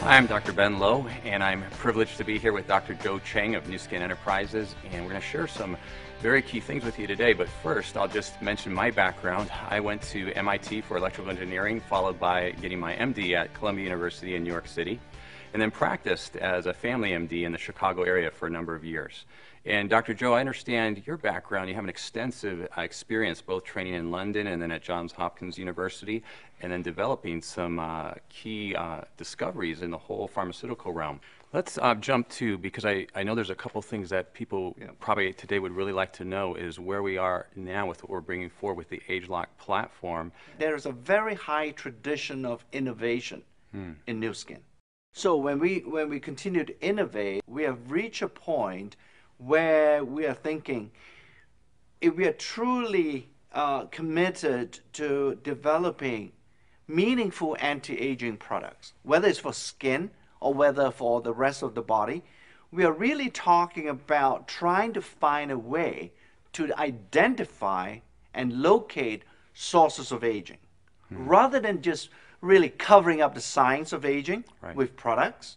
Hi, I'm Dr. Ben Lowe, and I'm privileged to be here with Dr. Joe Chang of New Skin Enterprises, and we're going to share some very key things with you today. But first, I'll just mention my background. I went to MIT for electrical engineering, followed by getting my MD at Columbia University in New York City, and then practiced as a family MD in the Chicago area for a number of years. And Dr. Joe, I understand your background. You have an extensive experience, both training in London and then at Johns Hopkins University, and then developing some key discoveries in the whole pharmaceutical realm. Let's jump to, because I know there's a couple things that people probably today would really like to know, is where we are now with what we're bringing forward with the ageLOC platform. There is a very high tradition of innovation in New Skin. So when we continue to innovate, we have reached a point where we are thinking, if we are truly committed to developing meaningful anti-aging products, whether it's for skin or whether for the rest of the body, we are really talking about trying to find a way to identify and locate sources of aging, rather than just really covering up the science of aging with products.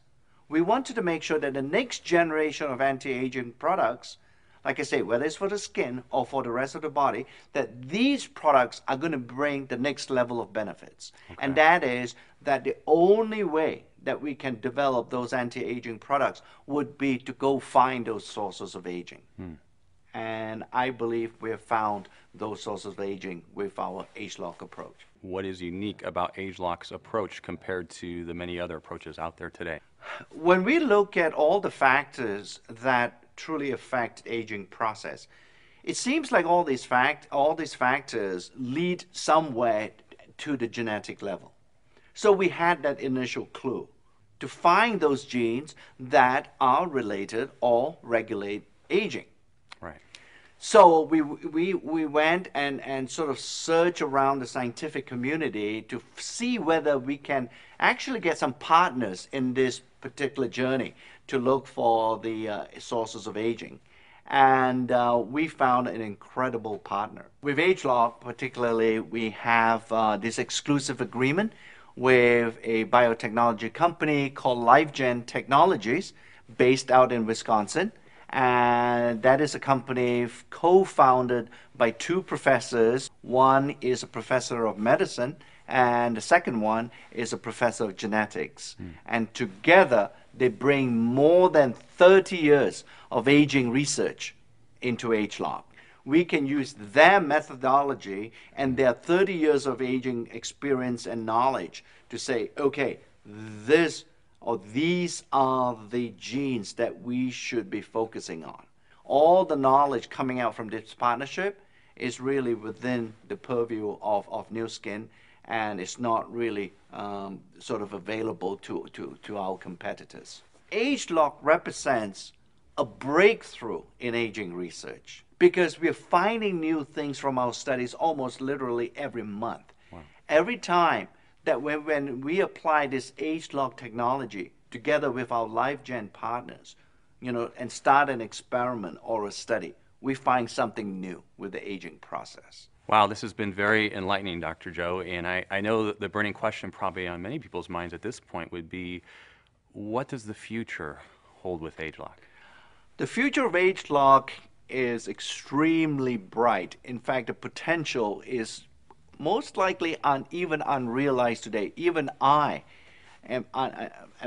We wanted to make sure that the next generation of anti-aging products, like I say, whether it's for the skin or for the rest of the body, that these products are going to bring the next level of benefits. And that is that the only way that we can develop those anti-aging products would be to go find those sources of aging. And I believe we have found those sources of aging with our ageLOC approach. What is unique about ageLOC's approach compared to the many other approaches out there today? When we look at all the factors that truly affect aging process, it seems like all these factors lead somewhere to the genetic level. So we had that initial clue to find those genes that are related or regulate aging. Right. So we went and sort of searched around the scientific community to see whether we can actually get some partners in this particular journey to look for the sources of aging. And we found an incredible partner. With ageLOC particularly, we have this exclusive agreement with a biotechnology company called LifeGen Technologies based out in Wisconsin. And that is a company co-founded by two professors. One is a professor of medicine, and the second one is a professor of genetics. And together, they bring more than 30 years of aging research into ageLOC. We can use their methodology and their 30 years of aging experience and knowledge to say, okay, these are the genes that we should be focusing on. All the knowledge coming out from this partnership is really within the purview of New Skin, and it's not really sort of available to our competitors. ageLOC represents a breakthrough in aging research because we're finding new things from our studies almost literally every month. Wow. Every time that when we apply this ageLOC technology together with our LifeGen partners, and start an experiment or a study, we find something new with the aging process. Wow, this has been very enlightening, Dr. Joe, and I know that the burning question probably on many people's minds at this point would be, what does the future hold with ageLOC? The future of ageLOC is extremely bright. In fact, the potential is most likely even unrealized today. Even I am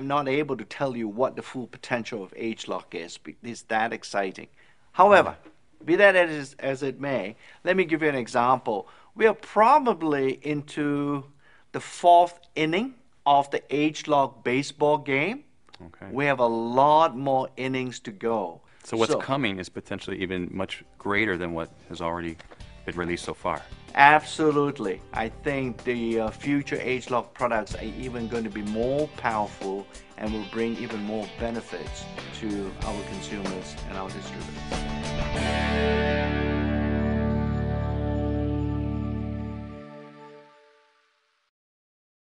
not able to tell you what the full potential of ageLOC is. It's that exciting. However, be that as it may, let me give you an example. We are probably into the 4th inning of the ageLOC baseball game. Okay. We have a lot more innings to go. So what's coming is potentially even much greater than what has already been released so far. Absolutely. I think the future ageLOC products are even going to be more powerful and will bring even more benefits to our consumers and our distributors.